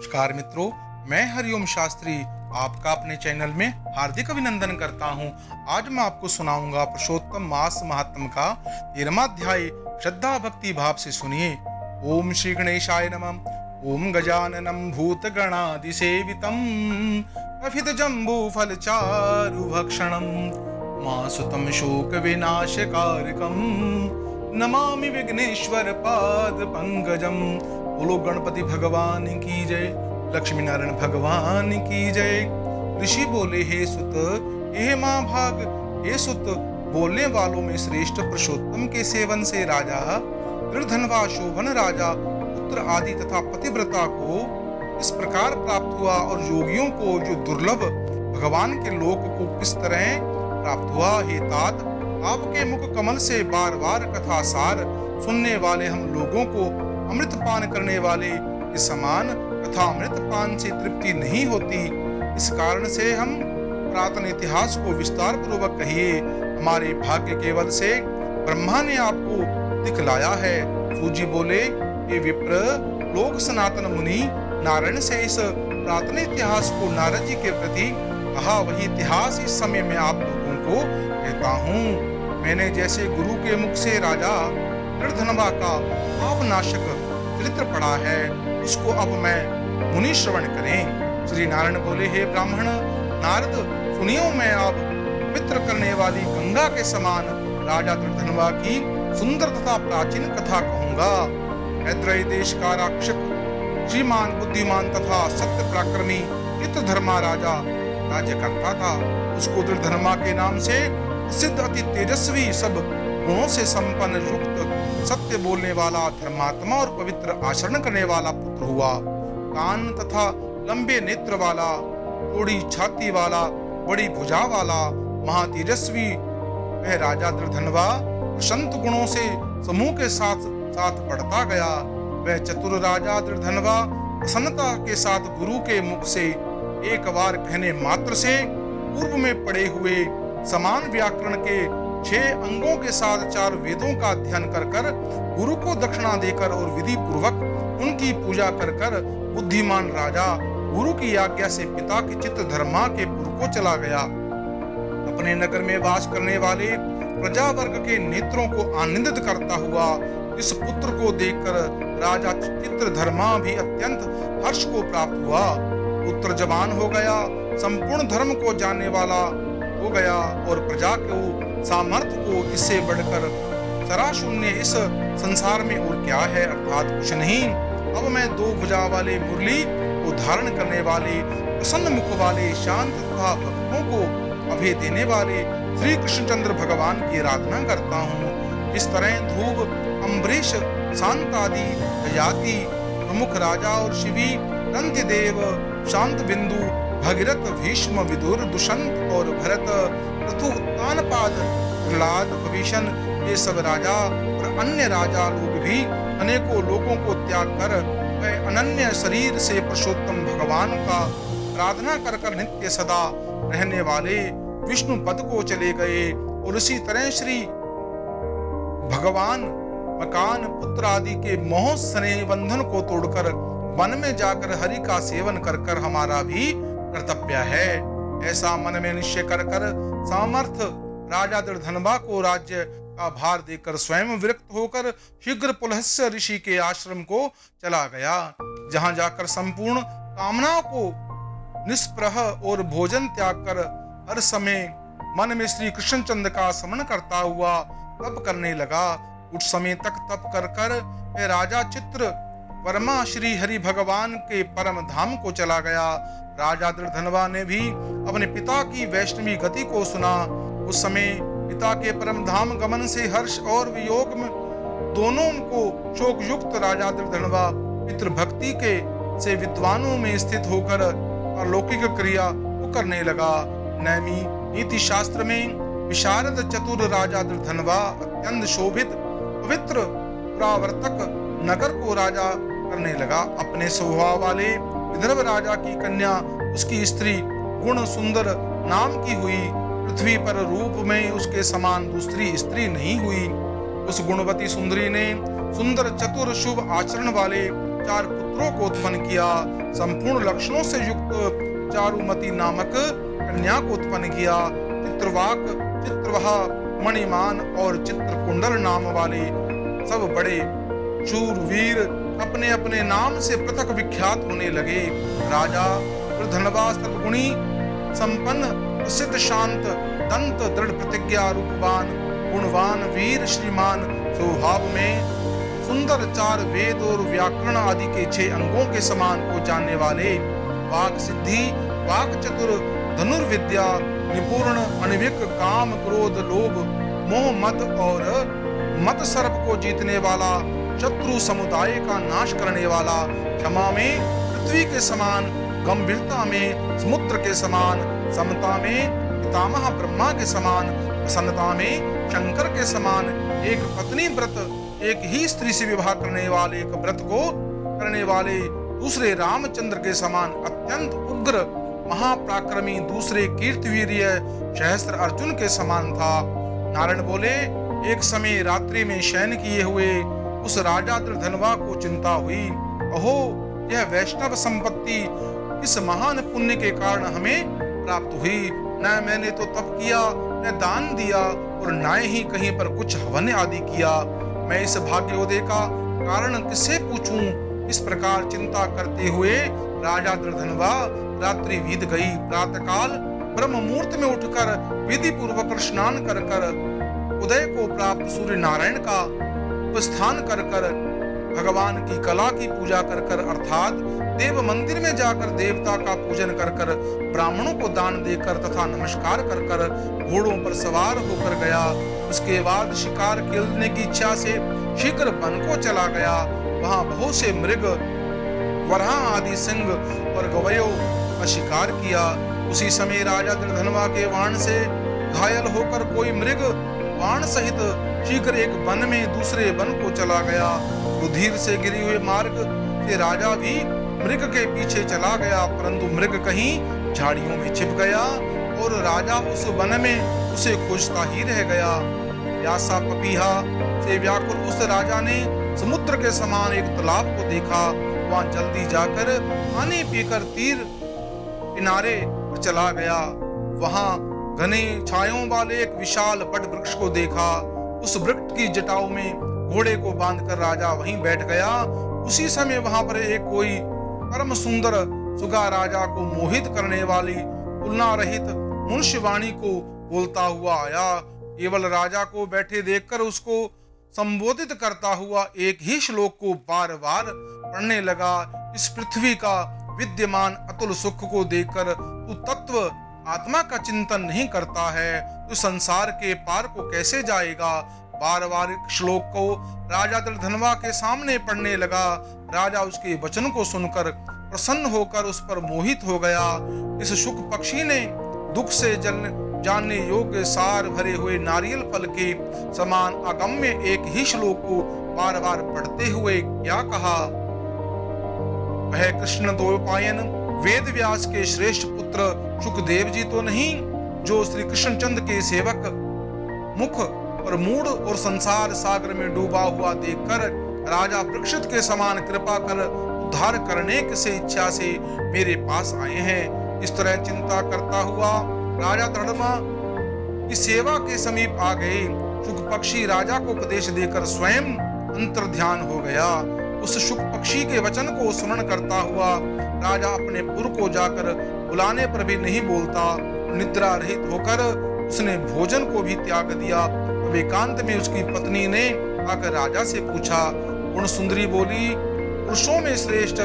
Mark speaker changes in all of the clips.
Speaker 1: नमस्कार मित्रों, मैं हरिओम शास्त्री आपका अपने चैनल में हार्दिक अभिनंदन करता हूं। आज मैं आपको सुनाऊंगा पुरुषोत्तम मास महात्म का 13वां अध्याय। श्रद्धा भक्ति भाव से सुनिए। ओम श्री गणेशाय नमः। ओम गजाननं भूतगणादिसेवितं कथित जम्बू फल चारु भक्षणं मासुतं शोक विनाशकारकं नमामि विघ्नेश्वर पाद पंकजम। बोलो गणपति भगवान की जय, लक्ष्मी नारायण भगवान की जय। ऋषि बोले, हे सुत, हे माँ भाग, हे सुत, बोलने वालों में श्रेष्ठ पुरुषोत्तम के सेवन से राजा निर्धनवा शोभन राजा पुत्र आदि तथा पतिव्रता को इस प्रकार प्राप्त हुआ, और योगियों को जो दुर्लभ भगवान के लोक को किस तरह प्राप्त हुआ। हे तात, आपके मुख कमल से बार बार कथा सार सुनने वाले हम लोगों को अमृत पान करने वाले के समान तथा अमृत पान से तृप्ति नहीं होती। इस कारण से हम पुरातन इतिहास को विस्तार पूर्वक कहिए। हमारे भाग्य केवल से ब्रह्मा ने आपको दिखलाया है। सूजी बोले, हे विप्र, लोक सनातन मुनि नारायण से इस पुरातन इतिहास को नारद जी के प्रति कहा। वही इतिहास इस समय में आप लोगों को कहता हूँ। मैंने जैसे गुरु के मुख से राजा निर्धनवा का पाप नाशक चरित्र पढ़ा है, उसको अब मैं मुनि श्रवण करें। श्री नारायण बोले, हे ब्राह्मण नारद, सुनियो, मैं अब पवित्र करने वाली गंगा के समान राजा निर्धनवा की सुंदर तथा प्राचीन कथा कहूंगा। मैत्रेय देश का राक्षक श्रीमान बुद्धिमान तथा सत्य पराक्रमी चित्रधर्मा राजा राज्य करता था। उसको निर्धनवा के नाम से प्रसिद्ध अति तेजस्वी सब गुणों से संपन्न युक्त सत्य बोलने वाला धर्मात्मा और पवित्र आचरण करने वाला पुत्र हुआ। कान तथा लंबे नेत्र वाला, थोड़ी छाती वाला, बड़ी भुजा वाला, महातेजस्वी वह राजा निर्धनवा प्रशंत गुणों से समूह के साथ साथ बढ़ता गया। वह चतुर राजा निर्धनवा प्रसन्नता के साथ गुरु के मुख से एक बार कहने मात्र से पूर्व में पढ़े हुए समान व्याकरण के 6 अंगों के साथ 4 वेदों का अध्ययन कर कर गुरु को दक्षिणा देकर और विधि पूर्वक उनकी पूजा कर कर बुद्धिमान राजा गुरु की आज्ञा से पिता के चित्रधर्मा के पुर को चला गया। अपने नगर में वास करने वाले प्रजा वर्ग के नेत्रों को आनंदित करता हुआ इस पुत्र को देखकर राजा चित्रधर्मा भी अत्यंत हर्ष को प्राप्त हुआ। पुत्र जवान हो गया, संपूर्ण धर्म को जानने वाला हो गया, और प्रजा को सामर्थ्य को इससे बढ़कर सरा शून्य इस संसार में और क्या है, अर्थात कुछ नहीं। अब मैं 2 भुजा वाले मुरली को धारण करने वाले, प्रसन्न मुख वाले, शांत तथा भक्तों को अभय देने वाले श्री कृष्णचंद्र भगवान की आराधना करता हूँ। इस तरह ध्रुव, अम्बरीश, शांतादि, ययाति, प्रमुख राजा और शिवी, रंतिदेव, शांत बिंदु, भगीरथ, भीष्म, विदुर, दुष्यंत और भरत, पृथु, उत्तानपाद, प्रहलाद, विभीषण, ये सब राजा और अन्य राजा लोग भी अनेकों लोगों को त्याग कर वह अनन्य शरीर से पुरुषोत्तम भगवान का आराधना कर कर नित्य सदा रहने वाले विष्णु पद को चले गए। और इसी तरह श्री भगवान मकान, पुत्र आदि के मोह स्नेह बंधन को तोड़कर वन में जाकर हरि का सेवन कर कर हमारा भी कर्तव्य है। ऐसा मन में निश्चय कर कर सामर्थ राजा निर्धनवा को राज्य का भार देकर स्वयं विरक्त होकर शीघ्र पुलहस्य ऋषि के आश्रम को चला गया, जहां जाकर संपूर्ण कामनाओं को निष्प्रह और भोजन त्याग कर हर समय मन में श्री कृष्णचंद्र का स्मरण करता हुआ तप करने लगा। कुछ समय तक तप कर कर वह राजा चित्र वर्मा श्री हरि भगवान के परम धाम को चला गया। राजा निर्धनवा ने भी अपने पिता की वैष्णवी गति को सुना। उस समय पिता के परम धाम गमन से हर्ष और वियोग में दोनों को शोक युक्त राजा निर्धनवा पितृभक्ति के से विद्वानों में स्थित होकर अलौकिक क्रिया को करने लगा। नैमी नीति शास्त्र में विशारद चतुर राजा निर्धनवा अत्यंत शोभित पवित्र प्रावर्तक नगर को राजा करने लगा। अपने स्वभाव वाले विदर्भ राजा की कन्या उसकी स्त्री गुण सुंदर नाम की हुई। पृथ्वी पर रूप में उसके समान दूसरी स्त्री नहीं हुई। उस गुणवती सुंदरी ने सुंदर चतुर शुभ आचरण वाले 4 पुत्रों को उत्पन्न किया। संपूर्ण लक्षणों से युक्त चारुमती नामक कन्या को उत्पन्न किया। चित्रवाक, चित्रवहा, मणिमान और चित्रकुंडल नाम वाले सब बड़े शूरवीर अपने अपने नाम से पृथक विख्यात होने लगे। राजा धनवा सर्वगुणी संपन्न, प्रसिद्ध, शांत, दंत, दृढ़ प्रतिज्ञा, रूपवान, गुणवान, वीर, श्रीमान, स्वभाव में सुंदर, 4 वेद और व्याकरण आदि के 6 अंगों के समान को जानने वाले, वाक सिद्धि, वाक चतुर, धनुर्विद्या निपुण, अनविक, काम, क्रोध, लोभ, मोह, मद और मत सर्प को जीतने वाला, शत्रु समुदाय का नाश करने वाला, क्षमा में पृथ्वी के समान, गंभीरता में समुद्र के समान, समता में पितामह ब्रह्मा के समान, प्रसन्नता में शंकर के समान, एक पत्नी व्रत, एक ही स्त्री से विवाह करने वाले, एक व्रत को करने वाले दूसरे रामचंद्र के समान, अत्यंत उग्र महापराक्रमी दूसरे कीर्तिवीर्य सहस्त्र अर्जुन के समान था। नारायण बोले, एक समय रात्रि में शयन किए हुए उस राजा धनवा को चिंता हुई, अहो यह वैष्णव संपत्ति इस महान पुण्य के कारण हमें प्राप्त हुई। न मैंने तो तप किया, न दान दिया और न ही कहीं पर कुछ हवन आदि किया। मैं इस भाग्योदय का कारण किससे पूछूं? इस प्रकार चिंता करते हुए राजा धनवा रात्रि बीत गई। प्रातःकाल ब्रह्म मुहूर्त में उठकर विधि पूर्वक स्नान कर उदय को प्राप्त सूर्य नारायण का उपस्थान कर भगवान की कला की पूजा कर अर्थात देव मंदिर में जाकर देवता का पूजन कर ब्राह्मणों को दान देकर तथा नमस्कार कर घोड़ों पर सवार होकर गया। उसके बाद शिकार खेलने की इच्छा से शीघ्र वन को चला गया। वहां बहुत से मृग, वराह आदि सिंह और गवयों का शिकार किया। उसी समय राजा धनवा के बाण से घायल होकर कोई मृग बाण सहित शीघ्र एक वन में दूसरे वन को चला गया। रुधिर से गिरे हुए मार्ग से राजा भी मृग के पीछे चला गया, परंतु मृग कहीं झाड़ियों में छिप गया और राजा उस वन में उसे खोजता ही रह गया। प्यासा पपीहा से व्याकुल उस राजा ने समुद्र के समान एक तालाब को देखा। वहां जल्दी जाकर पानी पीकर तीर किनारे पर चला गया। वहां घने छायों वाले एक विशाल बट वृक्ष को देखा। उस वृक्ष की जटाओं में घोड़े को बांधकर राजा वहीं बैठ गया। उसी समय वहां पर एक कोई परम सुंदर सुगा राजा को मोहित करने वाली तुलना रहित मनुष्यवाणी को बोलता हुआ आया। केवल राजा को बैठे देखकर उसको संबोधित करता हुआ एक ही श्लोक को बार बार पढ़ने लगा। इस पृथ्वी का विद्यमान अतुल सुख को देखकर तू तत्व आत्मा का चिंतन नहीं करता है तो संसार के पार को कैसे जाएगा। बार बार श्लोक को राजा धनवा के सामने पढ़ने लगा। राजा उसके वचन को सुनकर प्रसन्न होकर उस पर मोहित हो गया। इस शुक पक्षी ने दुख से जानने योग्य सार भरे हुए नारियल फल के समान अगम्य एक ही श्लोक को बार बार पढ़ते हुए क्या कहा, वह कृष्ण द्वैपायन वेद व्यास के श्रेष्ठ पुत्र सुखदेव जी तो नहीं, जो श्री कृष्णचंद्र के सेवक मुख और मूढ़ और संसार सागर में डूबा हुआ देखकर राजा परीक्षित के समान कृपा कर उद्धार करने की इच्छा से मेरे पास आए हैं। इस तरह चिंता करता हुआ राजा धनवा की सेवा के समीप आ गए। शुक पक्षी राजा को उपदेश देकर स्वयं अंतर ध्यान हो गया। उस शुक पक्षी के वचन को स्मरण करता हुआ राजा अपने पुर को जाकर बुलाने पर भी नहीं बोलता। निद्रा रहित होकर उसने भोजन को भी त्याग दिया। अब एकांत में उसकी पत्नी ने आकर राजा से पूछा। गुण सुंदरी बोली, पुरुषों में श्रेष्ठ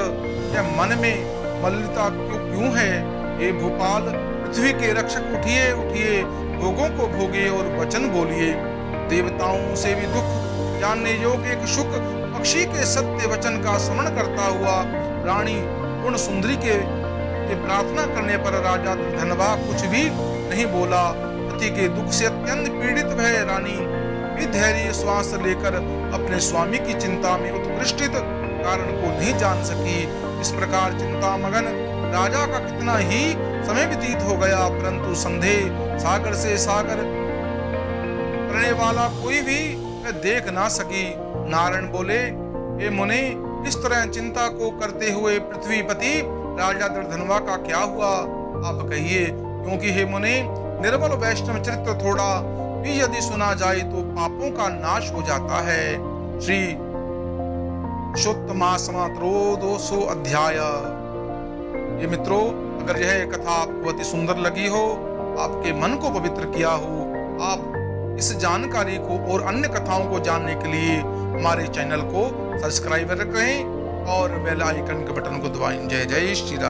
Speaker 1: यह मन में मलिनता क्यों है? हे भोपाल, पृथ्वी के रक्षक उठिए उठिए, भोगों को भोगे और वचन बोलिए। देवताओं से भी दुख जानने योग्य एक शुक पक्षी के सत्य वचन का स्मरण करता हुआ रानी गुण सुंदरी के प्रार्थना करने पर राजा धनवा कुछ भी नहीं बोला। पति के दुख से अत्यंत पीड़ित भय रानी भी धैर्य श्वास लेकर अपने स्वामी की चिंता में उत्कृष्टित कारण को नहीं जान सकी। इस प्रकार चिंता मगन राजा का कितना ही समय व्यतीत हो गया, परंतु संदेह सागर से सागर करने वाला कोई भी देख ना सकी। नारायण बोले, हे मुने, इस तरह चिंता को करते हुए पृथ्वीपति राजा दर्धनवा का क्या हुआ, आप कहिए। क्योंकि हे मुनि, निर्मल वैष्णव चरित्र थोड़ा भी यदि सुना जाए तो पापों का नाश हो जाता है। श्री पुरुषोत्तमासमात्रो 200 अध्याय। ये मित्रों, अगर यह कथा आपको अति सुंदर लगी हो, आपके मन को पवित्र किया हो, आप इस जानकारी को और अन्य कथाओं को जानने के लिए हमारे चैनल को सब्सक्राइब करें और बेल आइकन के बटन को दबाएं। जय जय श्री राम।